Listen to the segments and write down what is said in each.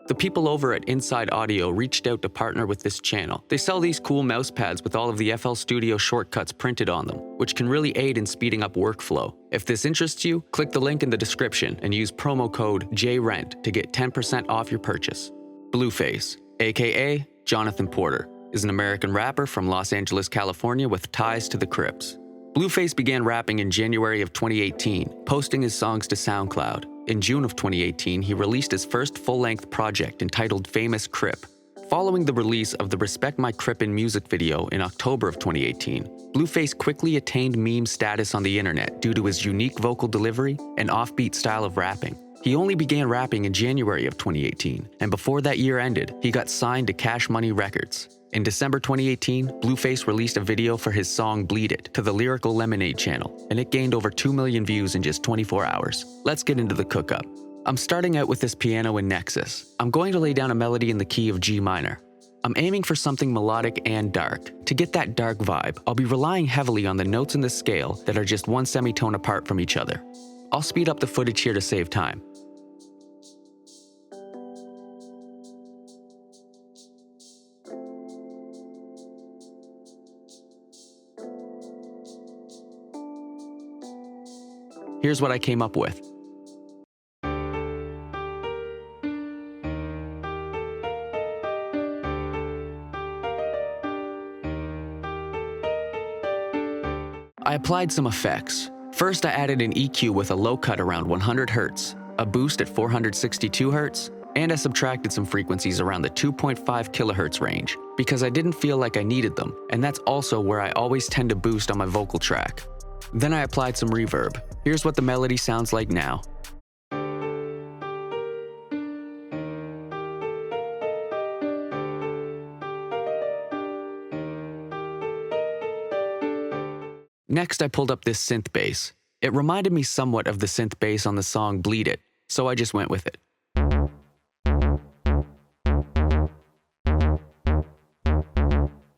The people over at Inside Audio reached out to partner with this channel. They sell these cool mouse pads with all of the FL Studio shortcuts printed on them, which can really aid in speeding up workflow. If this interests you, click the link in the description and use promo code JRENT to get 10% off your purchase. Blueface, aka Jonathan Porter, is an American rapper from Los Angeles, California with ties to the Cryps. Blueface began rapping in January of 2018, posting his songs to SoundCloud. In June of 2018, he released his first full-length project entitled Famous Cryp. Following the release of the Respect My Crypin' music video in October of 2018, Blueface quickly attained meme status on the internet due to his unique vocal delivery and offbeat style of rapping. He only began rapping in January of 2018, and before that year ended, he got signed to Cash Money Records. In December 2018, Blueface released a video for his song Bleed It to the Lyrical Lemonade channel, and it gained over 2 million views in just 24 hours. Let's get into the cook-up. I'm starting out with this piano in Nexus. I'm going to lay down a melody in the key of G minor. I'm aiming for something melodic and dark. To get that dark vibe, I'll be relying heavily on the notes in the scale that are just one semitone apart from each other. I'll speed up the footage here to save time. Here's what I came up with. I applied some effects. First, I added an EQ with a low cut around 100 Hz, a boost at 462 Hz, and I subtracted some frequencies around the 2.5 kHz range because I didn't feel like I needed them, and that's also where I always tend to boost on my vocal track. Then I applied some reverb. Here's what the melody sounds like now. Next, I pulled up this synth bass. It reminded me somewhat of the synth bass on the song Bleed It, so I just went with it.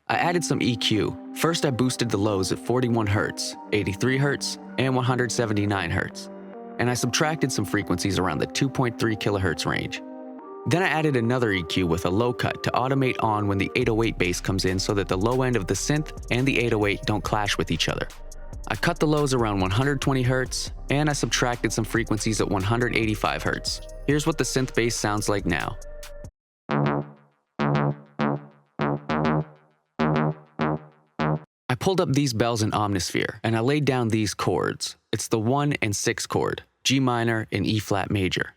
I added some EQ. First, I boosted the lows at 41 Hz, 83 Hz, and 179 Hz. And I subtracted some frequencies around the 2.3 kHz range. Then I added another EQ with a low cut to automate on when the 808 bass comes in so that the low end of the synth and the 808 don't clash with each other. I cut the lows around 120 Hz, and I subtracted some frequencies at 185 Hz. Here's what the synth bass sounds like now. I pulled up these bells in Omnisphere, and I laid down these chords. It's the 1 and 6 chord, G minor and E flat major.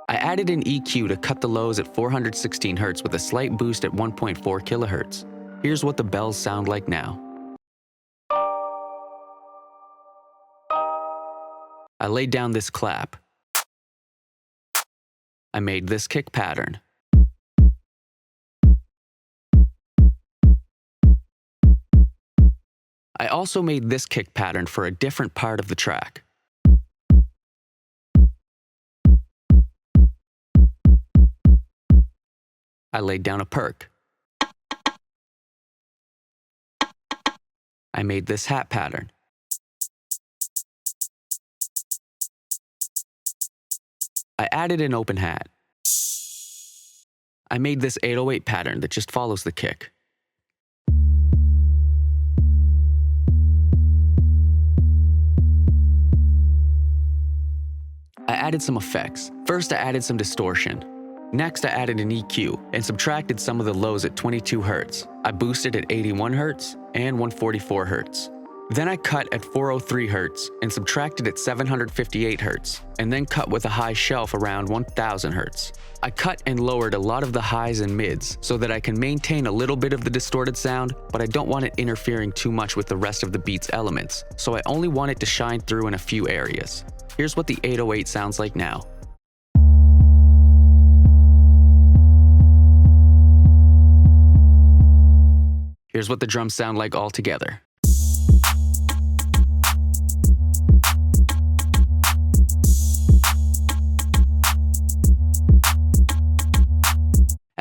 I added an EQ to cut the lows at 416 Hz with a slight boost at 1.4 kHz. Here's what the bells sound like now. I laid down this clap. I made this kick pattern. I also made this kick pattern for a different part of the track. I laid down a perk. I made this hat pattern. I added an open hat. I made this 808 pattern that just follows the kick. I added some effects. First, I added some distortion. Next, I added an EQ and subtracted some of the lows at 22 Hz. I boosted at 81 Hz and 144 Hz. Then I cut at 403 Hz and subtracted at 758 Hz, and then cut with a high shelf around 1000 Hz. I cut and lowered a lot of the highs and mids so that I can maintain a little bit of the distorted sound, but I don't want it interfering too much with the rest of the beat's elements, so I only want it to shine through in a few areas. Here's what the 808 sounds like now. Here's what the drums sound like all together.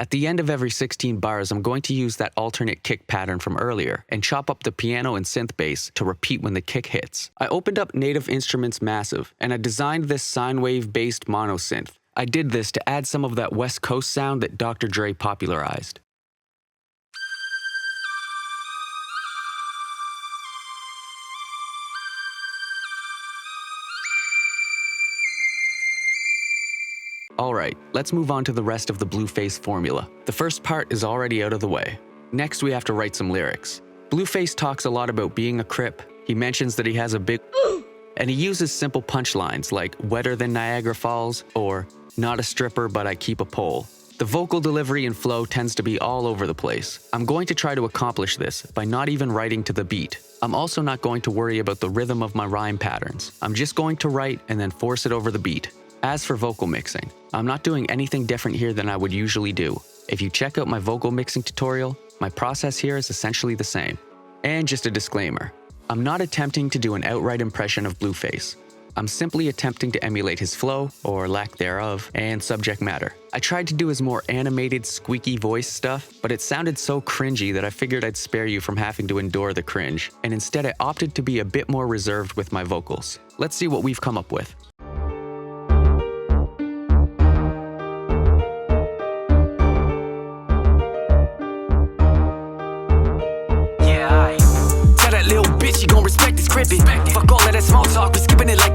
At the end of every 16 bars, I'm going to use that alternate kick pattern from earlier and chop up the piano and synth bass to repeat when the kick hits. I opened up Native Instruments Massive, and I designed this sine wave-based mono synth. I did this to add some of that West Coast sound that Dr. Dre popularized. Alright, let's move on to the rest of the Blueface formula. The first part is already out of the way. Next, we have to write some lyrics. Blueface talks a lot about being a Cryp. He mentions that he has a big and he uses simple punchlines like wetter than Niagara Falls or not a stripper but I keep a pole. The vocal delivery and flow tends to be all over the place. I'm going to try to accomplish this by not even writing to the beat. I'm also not going to worry about the rhythm of my rhyme patterns. I'm just going to write and then force it over the beat. As for vocal mixing, I'm not doing anything different here than I would usually do. If you check out my vocal mixing tutorial, my process here is essentially the same. And just a disclaimer, I'm not attempting to do an outright impression of Blueface. I'm simply attempting to emulate his flow, or lack thereof, and subject matter. I tried to do his more animated, squeaky voice stuff, but it sounded so cringy that I figured I'd spare you from having to endure the cringe, and instead I opted to be a bit more reserved with my vocals. Let's see what we've come up with. Fuck all of that small talk, we skipping it like